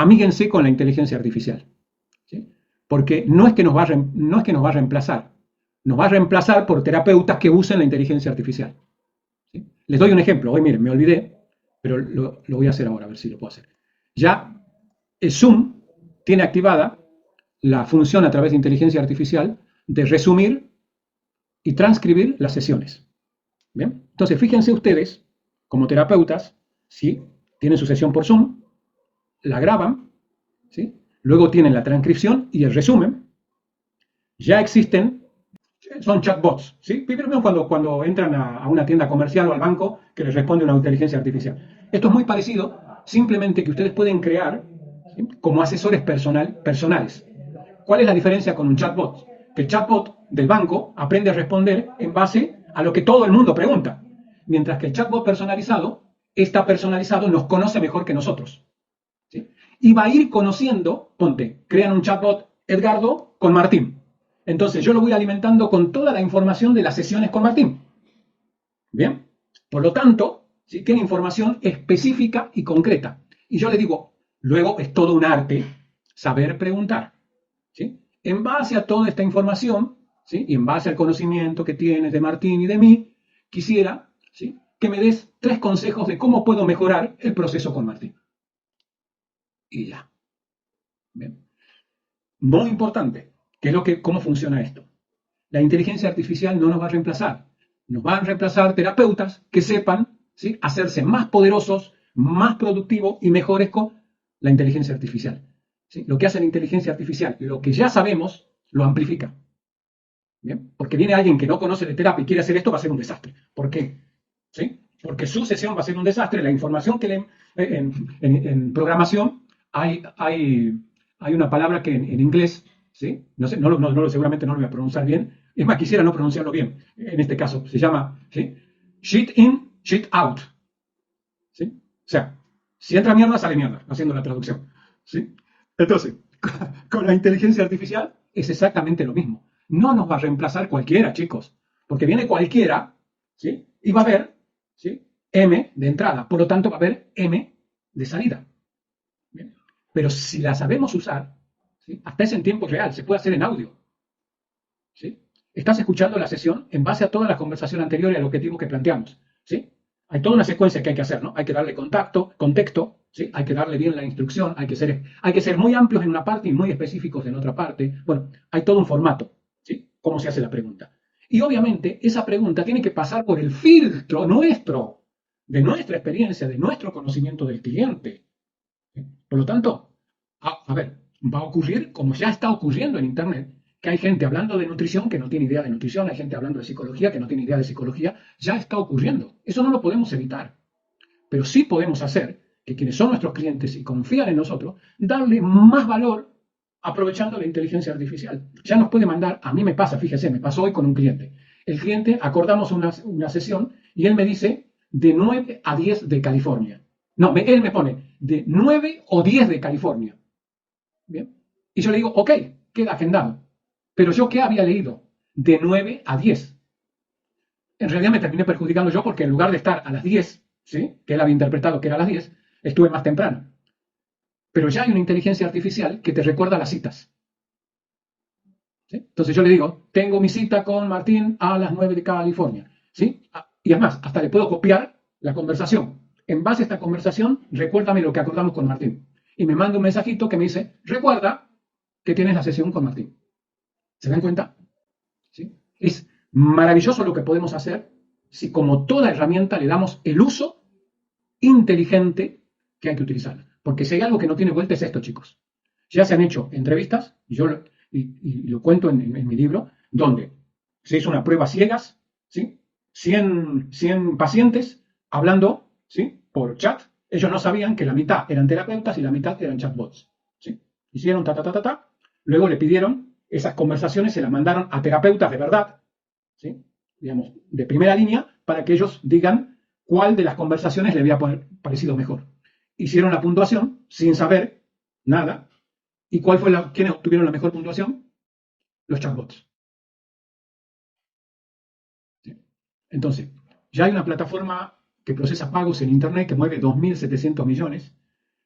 amíguense con la inteligencia artificial, ¿sí? Porque no es que nos va a reemplazar, nos va a reemplazar por terapeutas que usen la inteligencia artificial, ¿sí? Les doy un ejemplo. Hoy, miren, me olvidé, pero lo voy a hacer ahora, a ver si lo puedo hacer. Ya el Zoom tiene activada la función a través de inteligencia artificial de resumir y transcribir las sesiones. ¿Bien? Entonces, fíjense ustedes, como terapeutas, ¿sí? Tienen su sesión por Zoom, la graban, ¿sí? Luego tienen la transcripción y el resumen. Ya existen, son chatbots, ¿sí? Primero cuando entran a una tienda comercial o al banco que les responde una inteligencia artificial. Esto es muy parecido, simplemente que ustedes pueden crear, ¿sí? Como asesores personales. ¿Cuál es la diferencia con un chatbot? Que el chatbot del banco aprende a responder en base a lo que todo el mundo pregunta, mientras que el chatbot personalizado está personalizado, nos conoce mejor que nosotros, ¿sí? Y va a ir conociendo, ponte, crean un chatbot Edgardo con Martín. Entonces yo lo voy alimentando con toda la información de las sesiones con Martín. ¿Bien? Por lo tanto, ¿sí? Tiene información específica y concreta. Y yo le digo, luego es todo un arte saber preguntar, ¿sí? En base a toda esta información, ¿sí? Y en base al conocimiento que tienes de Martín y de mí, quisiera, ¿sí? Que me des 3 consejos de cómo puedo mejorar el proceso con Martín. Y ya. ¿Bien? Muy importante, ¿cómo funciona esto? La inteligencia artificial no nos va a reemplazar. Nos van a reemplazar terapeutas que sepan, ¿sí? Hacerse más poderosos, más productivos y mejores con la inteligencia artificial, ¿sí? Lo que hace la inteligencia artificial, lo que ya sabemos, lo amplifica. ¿Bien? Porque viene alguien que no conoce de terapia y quiere hacer esto, va a ser un desastre. ¿Por qué? ¿Sí? Porque su sesión va a ser un desastre. La información que le, en programación hay una palabra que en inglés, ¿sí? No sé, seguramente no lo voy a pronunciar bien. Es más, quisiera no pronunciarlo bien. En este caso, se llama, ¿sí? Shit in, shit out. ¿Sí? O sea, si entra mierda, sale mierda, haciendo la traducción. ¿Sí? Entonces, con la inteligencia artificial es exactamente lo mismo. No nos va a reemplazar cualquiera, chicos, porque viene cualquiera, ¿sí? Y va a haber, ¿sí? M de entrada, por lo tanto va a haber M de salida. ¿Bien? Pero si la sabemos usar, ¿sí? Hasta es en tiempo real, se puede hacer en audio. ¿Sí? Estás escuchando la sesión en base a toda la conversación anterior y al objetivo que planteamos. ¿Sí? Hay toda una secuencia que hay que hacer, ¿no? Hay que darle contexto, ¿sí? Hay que darle bien la instrucción, hay que ser muy amplios en una parte y muy específicos en otra parte. Bueno, hay todo un formato, ¿sí? Cómo se hace la pregunta. Y obviamente esa pregunta tiene que pasar por el filtro nuestro, de nuestra experiencia, de nuestro conocimiento del cliente. ¿Sí? Por lo tanto, a ver, va a ocurrir como ya está ocurriendo en Internet, que hay gente hablando de nutrición que no tiene idea de nutrición, hay gente hablando de psicología que no tiene idea de psicología, ya está ocurriendo. Eso no lo podemos evitar. Pero sí podemos hacer que quienes son nuestros clientes y confían en nosotros, darle más valor aprovechando la inteligencia artificial. Ya nos puede mandar, a mí me pasa, fíjese, me pasó hoy con un cliente. El cliente, acordamos una sesión y él me dice de 9 a 10 de California. No, él me pone de 9 o 10 de California. ¿Bien? Y yo le digo, ok, queda agendado. Pero yo, ¿qué había leído? De 9 a 10. En realidad me terminé perjudicando yo porque en lugar de estar a las 10, ¿sí? Que él había interpretado que era a las 10, estuve más temprano. Pero ya hay una inteligencia artificial que te recuerda las citas. ¿Sí? Entonces yo le digo, tengo mi cita con Martín a las 9 de California. ¿Sí? Y además, hasta le puedo copiar la conversación. En base a esta conversación, recuérdame lo que acordamos con Martín. Y me manda un mensajito que me dice, recuerda que tienes la sesión con Martín. ¿Se dan cuenta? ¿Sí? Es maravilloso lo que podemos hacer si como toda herramienta le damos el uso inteligente que hay que utilizar. Porque si hay algo que no tiene vuelta es esto, chicos. Ya se han hecho entrevistas, y lo cuento en mi libro, donde se hizo una prueba ciegas, ¿sí? 100 pacientes hablando, ¿sí? Por chat. Ellos no sabían que la mitad eran terapeutas y la mitad eran chatbots. ¿Sí? Hicieron ta, ta, ta, ta, ta. Luego le pidieron esas conversaciones, se las mandaron a terapeutas de verdad, ¿sí? Digamos, de primera línea, para que ellos digan cuál de las conversaciones le había parecido mejor. Hicieron la puntuación sin saber nada. ¿Y quiénes obtuvieron la mejor puntuación? Los chatbots. ¿Sí? Entonces, ya hay una plataforma que procesa pagos en Internet que mueve 2.700 millones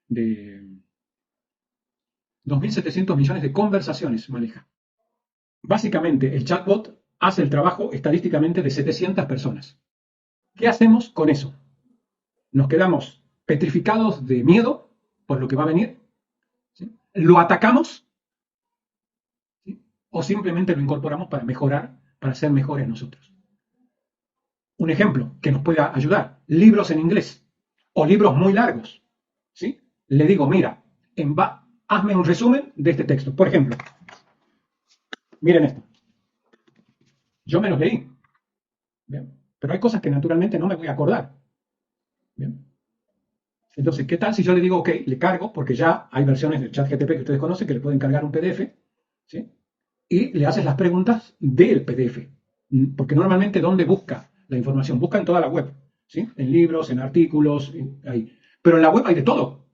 de, 2.700 millones de conversaciones maneja. Básicamente, el chatbot hace el trabajo estadísticamente de 700 personas. ¿Qué hacemos con eso? ¿Nos quedamos petrificados de miedo por lo que va a venir? ¿Sí? ¿Lo atacamos? ¿Sí? ¿O simplemente lo incorporamos para mejorar, para ser mejores nosotros? Un ejemplo que nos pueda ayudar, libros en inglés o libros muy largos. ¿Sí? Le digo, mira, hazme un resumen de este texto. Por ejemplo, miren esto. Yo me los leí. ¿Bien? Pero hay cosas que naturalmente no me voy a acordar. ¿Bien? Entonces, ¿qué tal si yo le digo, ok, le cargo, porque ya hay versiones del ChatGPT que ustedes conocen que le pueden cargar un PDF, ¿sí? Y le haces las preguntas del PDF? Porque normalmente, ¿dónde busca la información? Busca en toda la web, ¿sí? En libros, en artículos, ahí. Pero en la web hay de todo,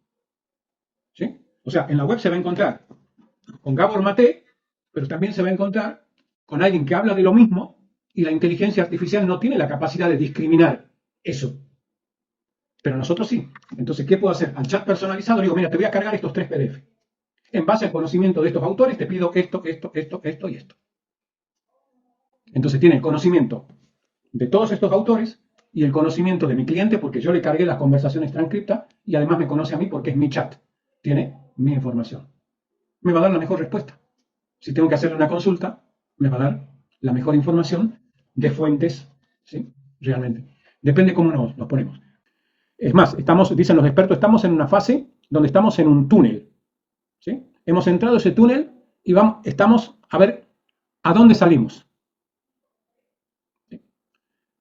¿sí? O sea, en la web se va a encontrar con Gabor Maté, pero también se va a encontrar con alguien que habla de lo mismo y la inteligencia artificial no tiene la capacidad de discriminar eso. Pero nosotros sí. Entonces, ¿qué puedo hacer? Al chat personalizado digo, mira, te voy a cargar estos 3 PDF. En base al conocimiento de estos autores, te pido esto y esto. Entonces tiene el conocimiento de todos estos autores y el conocimiento de mi cliente porque yo le cargué las conversaciones transcriptas y además me conoce a mí porque es mi chat. Tiene mi información. Me va a dar la mejor respuesta. Si tengo que hacerle una consulta, me va a dar la mejor información de fuentes, ¿sí? Realmente. Depende cómo nos ponemos. Es más, dicen los expertos, estamos en una fase donde estamos en un túnel. ¿Sí? Hemos entrado a ese túnel y estamos a ver a dónde salimos. ¿Sí?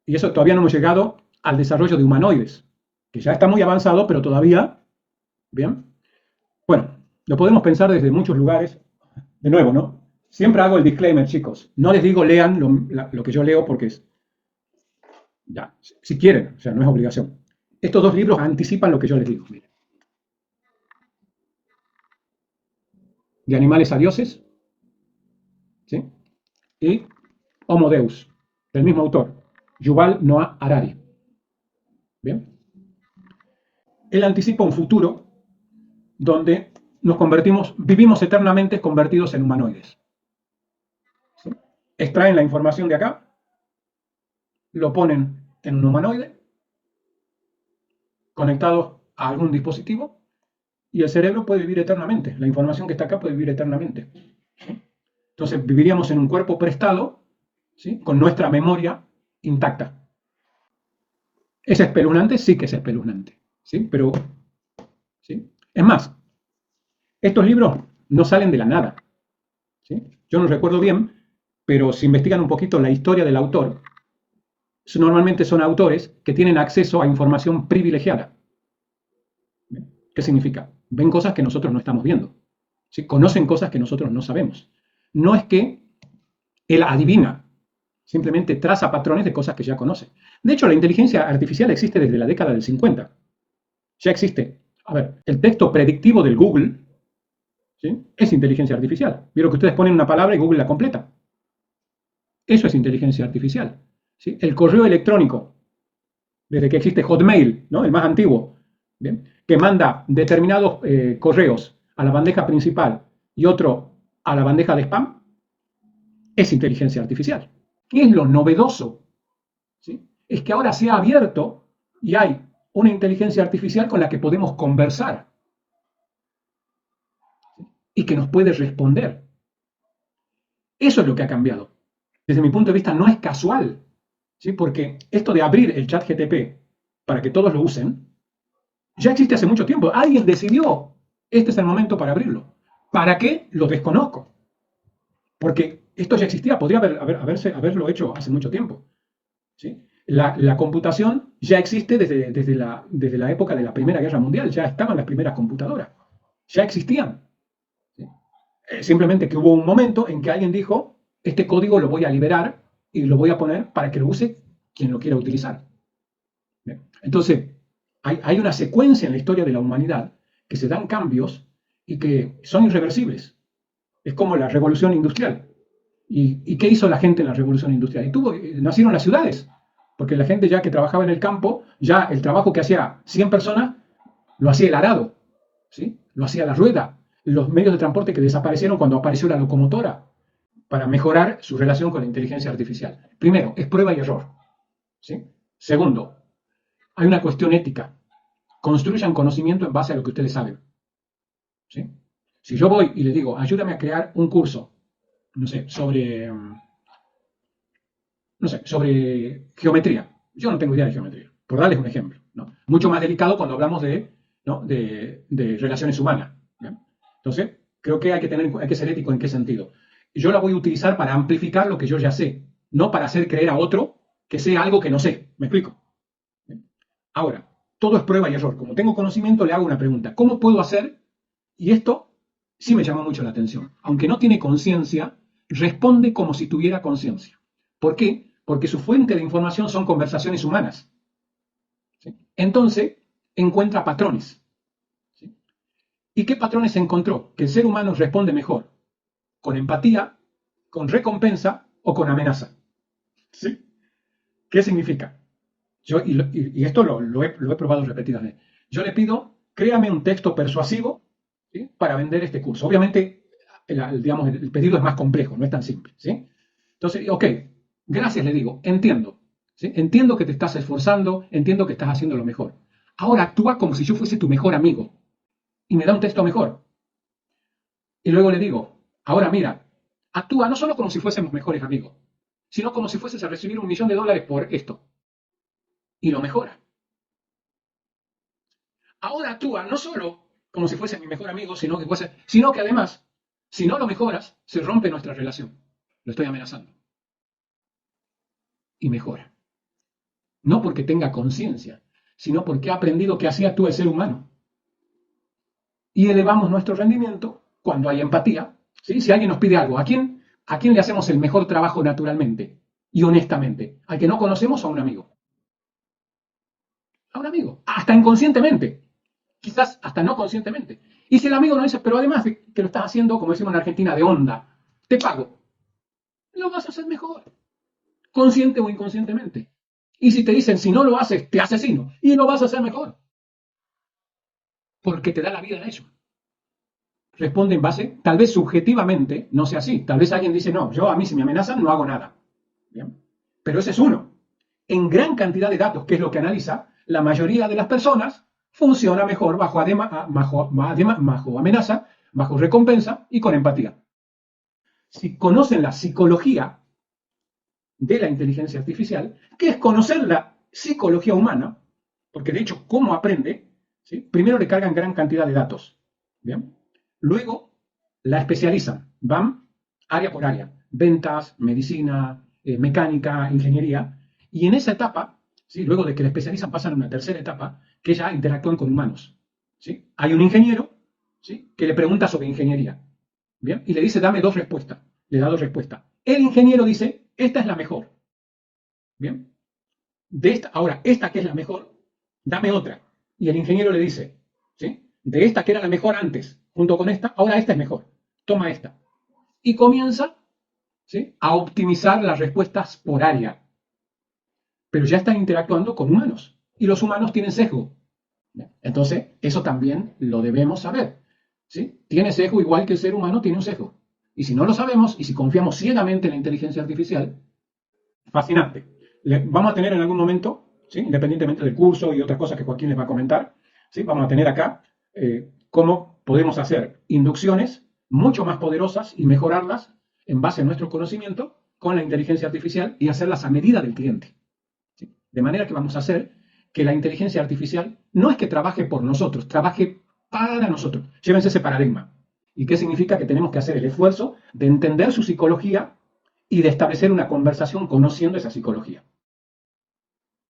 Y eso todavía no hemos llegado al desarrollo de humanoides, que ya está muy avanzado, pero todavía, ¿bien? Bueno, lo podemos pensar desde muchos lugares. De nuevo, ¿no? Siempre hago el disclaimer, chicos. No les digo lean lo que yo leo porque es, ya, si quieren, o sea, no es obligación. Estos 2 libros anticipan lo que yo les digo. Miren. De animales a dioses, ¿sí? Y Homo Deus, del mismo autor, Yuval Noah Harari. ¿Bien? Él anticipa un futuro donde vivimos eternamente convertidos en humanoides. ¿Sí? Extraen la información de acá, lo ponen en un humanoide, conectado a algún dispositivo, y el cerebro puede vivir eternamente. La información que está acá puede vivir eternamente. ¿Sí? Entonces viviríamos en un cuerpo prestado, ¿sí? Con nuestra memoria intacta. ¿Es espeluznante? Sí que es espeluznante. ¿Sí? Pero, ¿sí? Es más, estos libros no salen de la nada. ¿Sí? Yo no recuerdo bien, pero si investigan un poquito la historia del autor, normalmente son autores que tienen acceso a información privilegiada. ¿Qué significa? Ven cosas que nosotros no estamos viendo. ¿Sí? Conocen cosas que nosotros no sabemos. No es que él adivina, simplemente traza patrones de cosas que ya conoce. De hecho, la inteligencia artificial existe desde la década del 50. Ya existe. A ver, el texto predictivo del Google, ¿sí? Es inteligencia artificial. Vieron que ustedes ponen una palabra y Google la completa. Eso es inteligencia artificial. ¿Sí? El correo electrónico, desde que existe Hotmail, ¿no? El más antiguo, ¿bien? Que manda determinados correos a la bandeja principal y otro a la bandeja de spam, es inteligencia artificial. ¿Qué es lo novedoso? ¿Sí? Es que ahora se ha abierto y hay una inteligencia artificial con la que podemos conversar, ¿sí? Y que nos puede responder. Eso es lo que ha cambiado. Desde mi punto de vista no es casual, ¿sí? Porque esto de abrir el chat GTP para que todos lo usen, ya existe hace mucho tiempo. Alguien decidió, este es el momento para abrirlo. ¿Para qué? Lo desconozco. Porque esto ya existía, podría haberlo hecho hace mucho tiempo. ¿Sí? La computación ya existe desde la época de la Primera Guerra Mundial, ya estaban las primeras computadoras, ya existían. ¿Sí? Simplemente que hubo un momento en que alguien dijo, este código lo voy a liberar y lo voy a poner para que lo use quien lo quiera utilizar. Bien. Entonces, hay una secuencia en la historia de la humanidad que se dan cambios y que son irreversibles. Es como la revolución industrial. ¿Y qué hizo la gente en la revolución industrial? Nacieron las ciudades, porque la gente ya que trabajaba en el campo, ya el trabajo que hacía 100 personas, lo hacía el arado, ¿sí? Lo hacía la rueda, los medios de transporte que desaparecieron cuando apareció la locomotora para mejorar su relación con la inteligencia artificial. Primero, es prueba y error. ¿Sí? Segundo, hay una cuestión ética. Construyan conocimiento en base a lo que ustedes saben. ¿Sí? Si yo voy y le digo, ayúdame a crear un curso, no sé, sobre geometría. Yo no tengo idea de geometría, por darles un ejemplo, ¿no? Mucho más delicado cuando hablamos ¿no? de relaciones humanas. ¿Bien? Entonces, creo que hay que ser ético en qué sentido. Yo la voy a utilizar para amplificar lo que yo ya sé, no para hacer creer a otro que sea algo que no sé. ¿Me explico? ¿Bien? Ahora, todo es prueba y error. Como tengo conocimiento, le hago una pregunta. ¿Cómo puedo hacer? Y esto sí me llama mucho la atención. Aunque no tiene conciencia, responde como si tuviera conciencia. ¿Por qué? Porque su fuente de información son conversaciones humanas. ¿Sí? Entonces, encuentra patrones. ¿Sí? ¿Y qué patrones encontró? Que el ser humano responde mejor con empatía, con recompensa o con amenaza. ¿Sí? ¿Qué significa? Y esto lo he probado repetidas veces. Yo le pido, créame un texto persuasivo, ¿sí? Para vender este curso. Obviamente, digamos, el pedido es más complejo, no es tan simple. ¿Sí? Entonces, ok, gracias, le digo, entiendo. ¿Sí? Entiendo que te estás esforzando, entiendo que estás haciendo lo mejor. Ahora actúa como si yo fuese tu mejor amigo y me da un texto mejor. Y luego le digo, ahora mira, actúa no solo como si fuésemos mejores amigos, sino como si fueses a recibir $1.000.000 por esto. Y lo mejora. Ahora actúa no solo como si fuese mi mejor amigo, sino que además, si no lo mejoras, se rompe nuestra relación. Lo estoy amenazando. Y mejora. No porque tenga conciencia, sino porque ha aprendido que así actúa el ser humano. Y elevamos nuestro rendimiento cuando hay empatía. ¿Sí? Si alguien nos pide algo, ¿a quién le hacemos el mejor trabajo naturalmente y honestamente? ¿Al que no conocemos o a un amigo? A un amigo, hasta inconscientemente, quizás hasta no conscientemente. Y si el amigo no dice, pero además de que lo estás haciendo, como decimos en Argentina, de onda, te pago, lo vas a hacer mejor, consciente o inconscientemente. Y si te dicen, si no lo haces, te asesino, y lo vas a hacer mejor, porque te da la vida a ello. Responde en base, tal vez subjetivamente no sea así. Tal vez alguien dice, no, yo a mí si me amenazan no hago nada. ¿Bien? Pero ese es uno. En gran cantidad de datos, que es lo que analiza, la mayoría de las personas funciona mejor bajo amenaza, bajo recompensa y con empatía. Si conocen la psicología de la inteligencia artificial, que es conocer la psicología humana, porque de hecho, ¿cómo aprende? ¿Sí? Primero le cargan gran cantidad de datos. ¿Bien? Luego la especializan, van área por área, ventas, medicina, mecánica, ingeniería, y en esa etapa, ¿sí? Luego de que la especializan, pasan a una tercera etapa, que ya interactúan con humanos. ¿Sí? Hay un ingeniero, ¿sí? Que le pregunta sobre ingeniería, ¿bien? Y le dice, dame dos respuestas. Le da dos respuestas. El ingeniero dice, esta es la mejor. ¿Bien? Ahora, esta que es la mejor, dame otra. Y el ingeniero le dice, ¿sí? De esta que era la mejor antes, junto con esta, ahora esta es mejor. Toma esta. Y comienza, ¿sí? A optimizar las respuestas por área. Pero ya están interactuando con humanos. Y los humanos tienen sesgo. Entonces, eso también lo debemos saber. ¿Sí? Tiene sesgo igual que el ser humano tiene un sesgo. Y si no lo sabemos, y si confiamos ciegamente en la inteligencia artificial, fascinante. Vamos a tener en algún momento, ¿sí? Independientemente del curso y otras cosas que Joaquín les va a comentar, ¿sí? Vamos a tener acá cómo podemos hacer inducciones mucho más poderosas y mejorarlas en base a nuestro conocimiento con la inteligencia artificial y hacerlas a medida del cliente. ¿Sí? De manera que vamos a hacer que la inteligencia artificial no es que trabaje por nosotros, trabaje para nosotros. Llévense ese paradigma. ¿Y qué significa? Que tenemos que hacer el esfuerzo de entender su psicología y de establecer una conversación conociendo esa psicología.